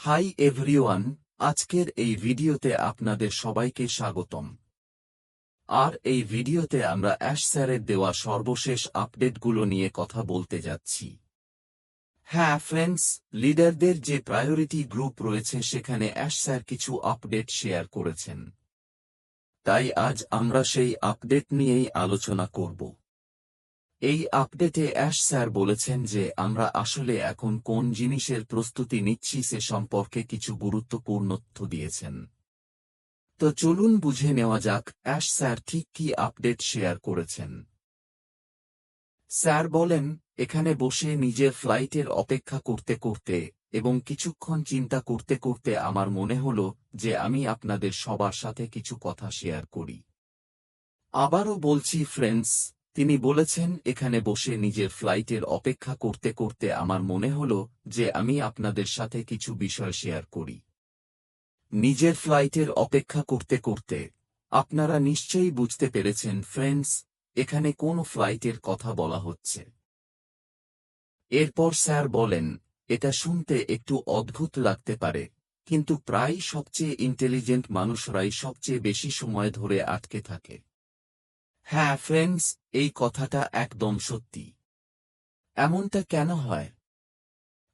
Hi everyone, আজকের এই ভিডিওতে আপনাদের সবাইকে স্বাগতম। আর এই ভিডিওতে আমরা অ্যাশ স্যারের দেওয়া সর্বশেষ আপডেটগুলো নিয়ে কথা বলতে যাচ্ছি। হ্যাঁ ফ্রেন্ডস, লিডারদের যে প্রায়োরিটি গ্রুপ রয়েছে সেখানে অ্যাশ স্যার কিছু আপডেট শেয়ার করেছেন। তাই আজ আমরা সেই আপডেট নিয়েই আলোচনা করব। এই আপডেটে অ্যাশ স্যার বলেছেন যে আমরা আসলে এখন কোন জিনিসের প্রস্তুতি নিচ্ছি সে সম্পর্কে কিছু গুরুত্বপূর্ণ তথ্য দিয়েছেন। তো চলুন বুঝে নেওয়া যাক অ্যাশ স্যার ঠিক কী আপডেট শেয়ার করেছেন। স্যার বলেন, এখানে বসে নিজের ফ্লাইটের অপেক্ষা করতে করতে এবং কিছুক্ষণ চিন্তা করতে করতে আমার মনে হল যে আমি আপনাদের সবার সাথে কিছু কথা শেয়ার করি। আবারও বলছি ফ্রেন্ডস, তিনি বলেছেন এখানে বসে নিজের ফ্লাইটের অপেক্ষা করতে করতে আমার মনে হল যে আমি আপনাদের সাথে কিছু বিষয় শেয়ার করি। নিজের ফ্লাইটের অপেক্ষা করতে করতে আপনারা নিশ্চয়ই বুঝতে পেরেছেন ফ্রেন্ডস, এখানে কোন ফ্লাইটের কথা বলা হচ্ছে। এরপর স্যার বলেন, এটা শুনতে একটু অদ্ভুত লাগতে পারে, কিন্তু প্রায় সবচেয়ে ইন্টেলিজেন্ট মানুষরাই সবচেয়ে বেশি সময় ধরে আটকে থাকে। হ্যাঁ ফ্রেন্ডস, এই কথাটা একদম সত্যি। এমনটা কেন হয়?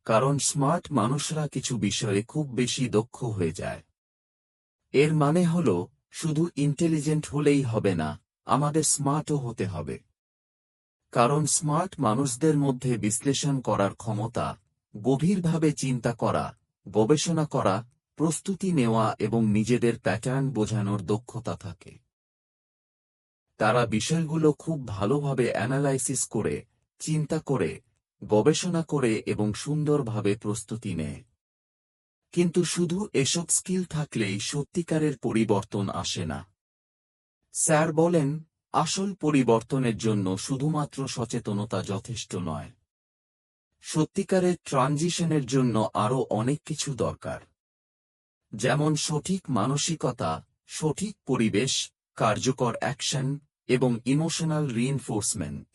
কারণ স্মার্ট মানুষরা কিছু বিষয়ে খুব বেশি দক্ষ হয়ে যায়। এর মানে হল, শুধু ইন্টেলিজেন্ট হলেই হবে না, আমাদের স্মার্টও হতে হবে। কারণ স্মার্ট মানুষদের মধ্যে বিশ্লেষণ করার ক্ষমতা, গভীরভাবে চিন্তা করা, গবেষণা করা, প্রস্তুতি নেওয়া এবং নিজেদের প্যাটার্ন বোঝানোর দক্ষতা থাকে। তারা বিষয়গুলো খুব ভালোভাবে অ্যানালাইসিস করে, চিন্তা করে, গবেষণা করে এবং সুন্দরভাবে প্রস্তুতি নেয়। কিন্তু শুধু এসব স্কিল থাকলেই সত্যিকারের পরিবর্তন আসে না। স্যার বলেন, আসল পরিবর্তনের জন্য শুধুমাত্র সচেতনতা যথেষ্ট নয়। সত্যিকারের ট্রানজিশনের জন্য আরও অনেক কিছু দরকার। যেমন সঠিক মানসিকতা, সঠিক পরিবেশ, কার্যকর অ্যাকশন এবং ইমোশনাল রিইনফোর্সমেন্ট।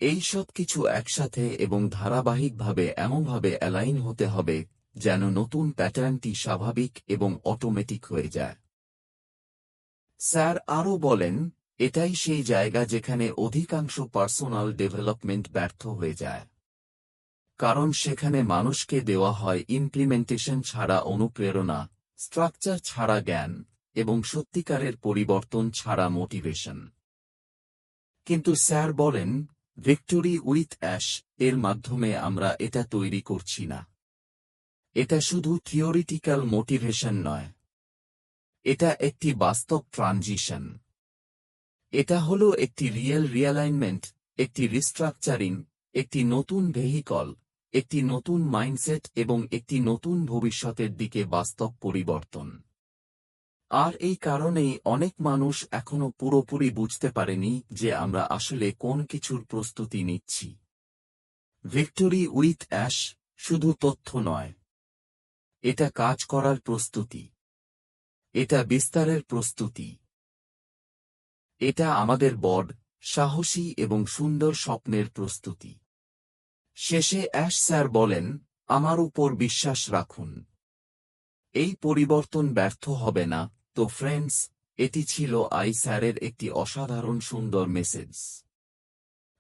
এই সব কিছু একসাথে এবং ধারাবাহিকভাবে এমনভাবে অ্যালাইন হতে হবে যেন নতুন প্যাটার্নটি স্বাভাবিক এবং অটোমেটিক হয়ে যায়। স্যার আরও বলেন, এটাই সেই জায়গা যেখানে অধিকাংশ পার্সোনাল ডেভেলপমেন্ট ব্যর্থ হয়ে যায়। কারণ সেখানে মানুষকে দেওয়া হয় ইমপ্লিমেন্টেশন ছাড়া অনুপ্রেরণা, স্ট্রাকচার ছাড়া জ্ঞান এবং সত্যিকারের পরিবর্তন ছাড়া মোটিভেশন। কিন্তু স্যার বলেন, ভিক্টোরি উইথ অ্যাশ এর মাধ্যমে আমরা এটা তৈরি করছি না। এটা শুধু থিওরিটিক্যাল মোটিভেশন নয়, এটা একটি বাস্তব ট্রানজিশন। এটা হলো একটি রিয়ালাইনমেন্ট, একটি রিস্ট্রাকচারিং, একটি নতুন ভেহিকল, একটি নতুন মাইন্ডসেট এবং একটি নতুন ভবিষ্যতের দিকে বাস্তব পরিবর্তন। আর এই কারণেই অনেক মানুষ এখনো পুরোপুরি বুঝতে পারেনি যে আমরা আসলে কোন কিছুর প্রস্তুতি নিচ্ছি। ভিক্টোরি উইথ অ্যাশ শুধু তথ্য নয়, এটা কাজ করার প্রস্তুতি, এটা বিস্তারের প্রস্তুতি, এটা আমাদের বড়, সাহসী এবং সুন্দর স্বপ্নের প্রস্তুতি। শেষে অ্যাশ স্যার বলেন, আমার উপর বিশ্বাস রাখুন। এই পরিবর্তন ব্যর্থ হবে না। তো ফ্রেন্ডস, এটি ছিল স্যারের একটি অসাধারণ সুন্দর মেসেজ।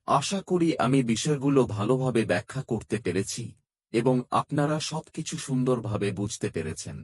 আশা করি আমি বিষয়গুলো ভালোভাবে ব্যাখ্যা করতে পেরেছি এবং আপনারা সবকিছু সুন্দরভাবে বুঝতে পেরেছেন।